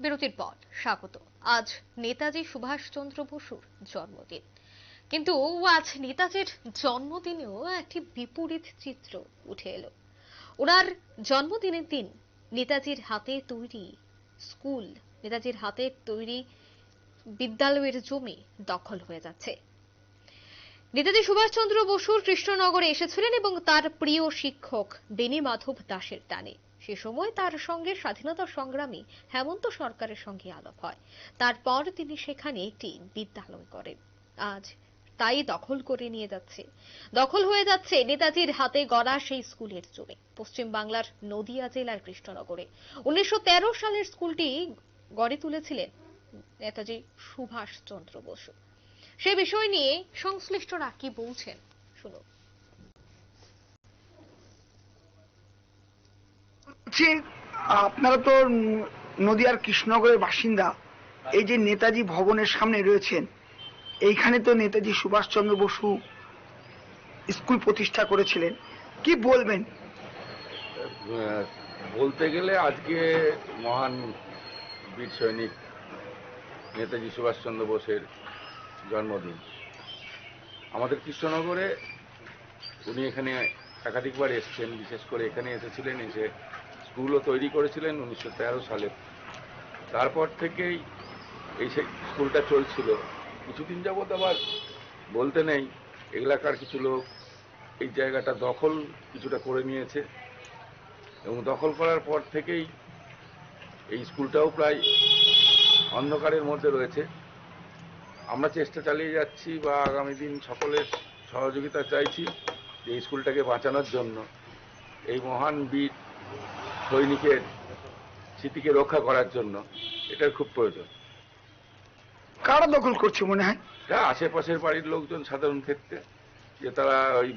বিরতির পর স্বাগত। আজ নেতাজি সুভাষচন্দ্র বসুর জন্মদিন, কিন্তু আজ নেতাজির জন্মদিনেও একটি বিপরীত চিত্র উঠে এলো। ওনার জন্মদিনের দিন নেতাজির হাতে তৈরি স্কুল, নেতাজির হাতে তৈরি বিদ্যালয়ের জমি দখল হয়ে যাচ্ছে। নেতাজি সুভাষচন্দ্র বসুর কৃষ্ণনগরে এসেছিলেন এবং তার প্রিয় শিক্ষক বেনি মাধব দাসের টানে সে সময় তার সঙ্গে স্বাধীনতা সংগ্রামী হেমন্ত সরকারের সঙ্গে আলাপ হয়। তারপর তিনি সেখানে একটি বিদ্যালয় করেন। আজ তাই দখল হয়ে যাচ্ছে নেতাজির হাতে গড়া সেই স্কুলের জমি। পশ্চিম বাংলার নদিয়া জেলার কৃষ্ণনগরে 1913 সালের স্কুলটি গড়ে তুলেছিলেন নেতাজি সুভাষচন্দ্র বসু। সে বিষয় নিয়ে সংশ্লিষ্টরা কি বলছেন শুনুন। আপনারা তো নদিয়ার কৃষ্ণনগরের বাসিন্দা, এই যে নেতাজি ভবনের সামনে রয়েছেন, এইখানে তো নেতাজি সুভাষচন্দ্র বসু স্কুল প্রতিষ্ঠা করেছিলেন, কি বলবেন? বলতে গেলে আজকে মহান বীর সৈনিক নেতাজি সুভাষচন্দ্র বোসের জন্মদিন। আমাদের কৃষ্ণনগরে উনি এখানে একাধিকবার এসেছেন, বিশেষ করে এখানে এসেছিলেন, এসে স্কুলও তৈরি করেছিলেন 1913 সালে। তারপর থেকেই এই স্কুলটা চলছিল। কিছুদিন যাবৎ আবার বলতে নেই, এলাকার কিছু লোক এই জায়গাটা দখল কিছুটা করে নিয়েছে এবং দখল করার পর থেকেই এই স্কুলটাও প্রায় অন্ধকারের মধ্যে রয়েছে। আমরা চেষ্টা চালিয়ে যাচ্ছি বা আগামী দিন সকলের সহযোগিতা চাইছি যে এই স্কুলটাকে বাঁচানোর জন্য, এই মহান বীর সৈনিকের স্মৃতিকে রক্ষা করার জন্য এটার খুব প্রয়োজন। কারা দখল করছে মনে হয়? আশেপাশের বাড়ির লোকজন সাধারণ ক্ষেত্রে, যে তারা ওই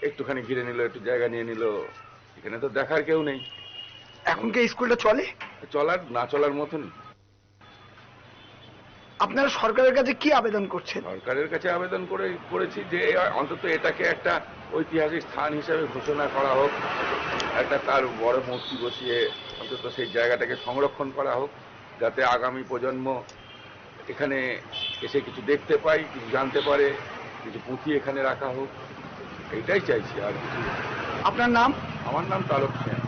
একটুখানি ঘিরে নিল, একটু জায়গা নিয়ে নিল, এখানে তো দেখার কেউ নেই। এখন কি স্কুলটা চলে? চলার না চলার মতন। আপনারা সরকারের কাছে কি আবেদন করছেন? সরকারের কাছে আবেদন করেছি যে অন্তত এটাকে একটা ঐতিহাসিক স্থান হিসেবে ঘোষণা করা হোক, একটা তার বড় মূর্তি বসিয়ে অন্তত সেই জায়গাটাকে সংরক্ষণ করা হোক, যাতে আগামী প্রজন্ম এখানে এসে কিছু দেখতে পায়, কিছু জানতে পারে, কিছু পুঁথি এখানে রাখা হোক, এইটাই চাইছি। আর কিছু। আপনার নাম? আমার নাম তারক সেন।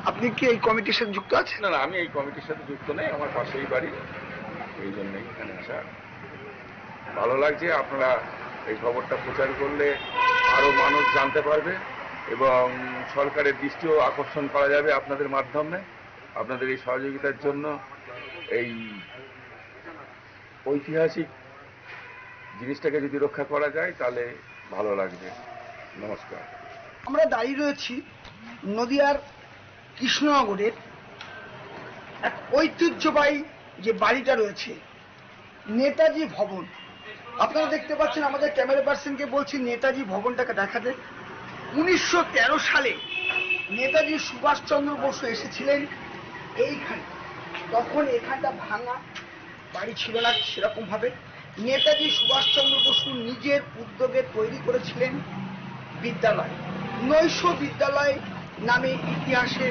আপনি কি এই কমিটির সাথে যুক্ত আছেন? না, আমি এই কমিটির সাথে যুক্ত নেই, আমার পাশেই বাড়ি, এই জন্যই এখানে আসা। ভালো লাগছে, আপনারা এই খবরটা প্রচার করলে আরো মানুষ জানতে পারবে এবং সরকারের দৃষ্টিও আকর্ষণ করা যাবে আপনাদের মাধ্যমে। আপনাদের এই সহযোগিতার জন্য এই ঐতিহাসিক জিনিসটাকে যদি রক্ষা করা যায় তাহলে ভালো লাগবে। নমস্কার। আমরা দাঁড়িয়ে রয়েছি নদিয়ার কৃষ্ণনগরের এক ঐতিহ্যবাহী যে বাড়িটা রয়েছে, নেতাজি ভবন। আপনারা দেখতে পাচ্ছেন, আমাদের ক্যামেরা পার্সনকে বলছি নেতাজি ভবনটাকে দেখাতে। 1913 সালে নেতাজি সুভাষচন্দ্র বসু এসেছিলেন এইখানে। তখন এখানটা ভাঙা, বাড়ি ছিল না সেরকম ভাবে। নেতাজি সুভাষচন্দ্র বসু নিজের উদ্যোগে তৈরি করেছিলেন বিদ্যালয়, নৈশ বিদ্যালয় নামে ইতিহাসে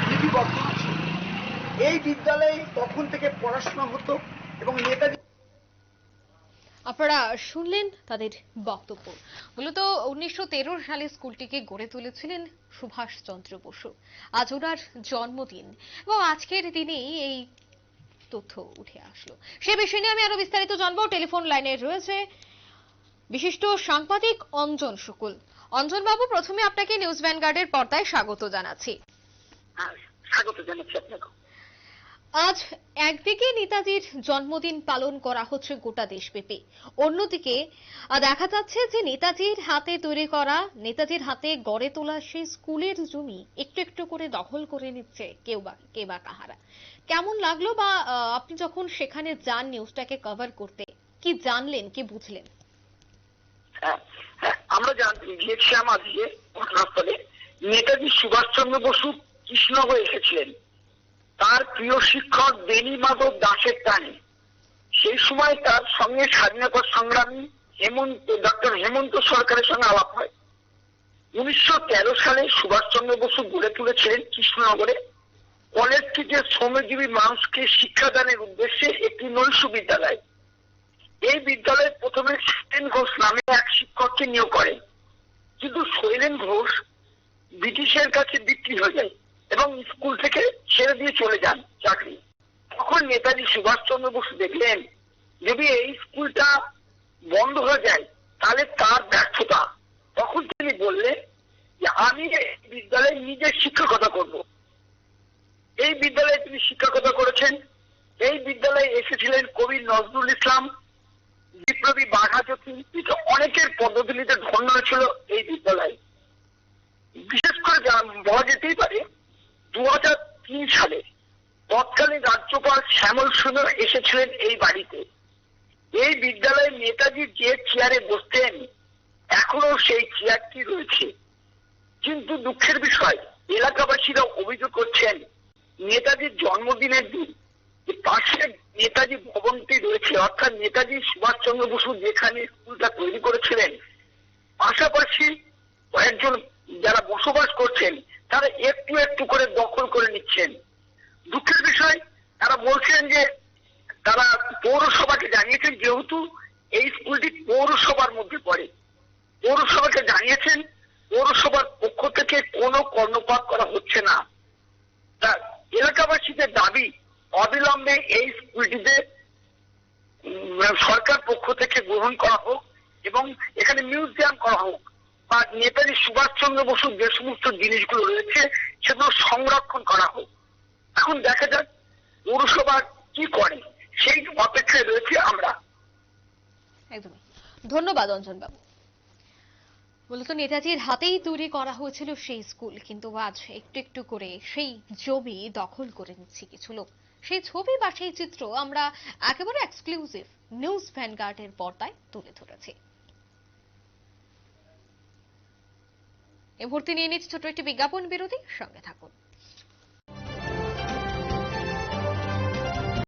লিপিবদ্ধ আছে। এই বিদ্যালয়ে তখন থেকে পড়াশোনা হতো এবং নেতাজি। আপনারা শুনলেন তাদের বক্তব্য। মূলত 1913 সালে স্কুলটিকে গড়ে তুলেছিলেন সুভাষচন্দ্র বসু। আজ ওনার জন্মদিন এবং আজকের দিনেই এই তথ্য উঠে আসলো। সে বিষয় নিয়ে আমি আরো বিস্তারিত জানবো। টেলিফোন লাইনে রয়েছে বিশিষ্ট সাংবাদিক অঞ্জন শুকুল। অঞ্জন বাবু, প্রথমে আপনাকে নিউজ ভ্যানগার্ডের পর্দায় স্বাগত জানাচ্ছি। স্বাগত জানাচ্ছি আপনাকে। আজ একদিকে নেতাজির জন্মদিন পালন করা হচ্ছে গোটা দেশব্যাপী, অন্যদিকে দেখা যাচ্ছে যে নেতাজির হাতে তৈরি করা, নেতাজির হাতে গড়ে তোলা সেই স্কুলের জমি একটু একটু করে দখল করে নিচ্ছে কে বা কাহারা। কেমন লাগলো, বা আপনি যখন সেখানে যান নিউজটাকে কভার করতে, কি জানলেন, কি বুঝলেন? আমরা গিয়েছিলাম আজকে ঘটনাস্থলে। নেতাজি সুভাষচন্দ্র বসু কৃষ্ণনগরে এসেছিলেন তার প্রিয় শিক্ষক বেনি মাধব দাসের টানে। সেই সময় তার সঙ্গে স্বাধীনতা সংগ্রামী ডক্টর হেমন্ত সরকারের সঙ্গে আলাপ হয়। 1913 সালে সুভাষচন্দ্র বসু গড়ে তুলেছিলেন কৃষ্ণনগরে কলেজটিতে শ্রমজীবী মানুষকে শিক্ষাদানের উদ্দেশ্যে একটি নৈশ বিদ্যালয়। এই বিদ্যালয়ে প্রথমে শৈলেন ঘোষ নামে এক শিক্ষককে নিয়োগ করেন, কিন্তু শৈলেন ঘোষ ব্রিটিশের কাছে বিক্রি হয়ে যায় এবং স্কুল থেকে ছেড়ে দিয়ে চলে যান চাকরি। তখন নেতাজি সুভাষচন্দ্র বসু দেখলেন যদি এই স্কুলটা বন্ধ হয়ে যায় তাহলে তার ব্যর্থতা। তখন তিনি বললেন যে আমি এই বিদ্যালয়ে নিজে শিক্ষকতা করব। এই বিদ্যালয়ে তিনি শিক্ষকতা করেছেন। এই বিদ্যালয়ে এসেছিলেন কবি নজরুল ইসলাম, বিপ্লবী বাঘা যতীন, অনেকের পদধূলিতে ধন্য হয়েছিল এই বিদ্যালয়। বিশেষ করে বলা যেতেই পারে 2003 সালে তৎকালীন রাজ্যপাল শ্যামল সুন্দর এসেছিলেন এই বাড়িতে। এই বিদ্যালয়ে নেতাজি যে চেয়ারে বসতেন এখনো সেই চেয়ারটি রয়েছে। কিন্তু দুঃখের বিষয়, এলাকাবাসীরা অভিযোগ করছেন নেতাজির জন্মদিনের দিন পাশে নেতাজি ভবনটি রয়েছে, অর্থাৎ নেতাজি সুভাষচন্দ্র বসু যেখানে স্কুলটা তৈরি করেছিলেন, পাশাপাশি কয়েকজন যারা বসবাস করছেন তারা একটু একটু করে দখল করে নিচ্ছেন। দুঃখের বিষয়, তারা বলছেন যে তারা পৌরসভাকে জানিয়েছেন, যেহেতু এই স্কুলটি পৌরসভার মধ্যে পড়ে, পৌরসভাকে জানিয়েছেন, পৌরসভার পক্ষ থেকে কোনো কর্ণপাত করা হচ্ছে না। তা এলাকাবাসীদের দাবি অবিলম্বে এই স্কুলটিতে সরকার পক্ষ থেকে গ্রহণ করা হোক এবং এখানে মিউজিয়াম করা হোক, বা নেতাজি সুভাষচন্দ্র বসুর যে সমস্ত জিনিসগুলো রয়েছে সেগুলো সংরক্ষণ করা হোক। এখন দেখা যাক পৌরসভা কি করে, সেই অপেক্ষায় রয়েছে আমরা। একদমই ধন্যবাদ অঞ্জন বাবু। মূলত নেতাজির হাতেই তৈরি করা হয়েছিল সেই স্কুল, কিন্তু আজ একটু একটু করে সেই জমি দখল করে নিচ্ছে কিছু লোক। সেই ছবি বা সেই চিত্র আমরা একেবারে এক্সক্লুসিভ নিউজ ভ্যানগার্ডের পর্দায় তুলে ধরেছি। এই মুহূর্তে নিয়ে নিচ্ছে ছোট্ট একটি বিজ্ঞাপন বিরতি, সঙ্গে থাকুন।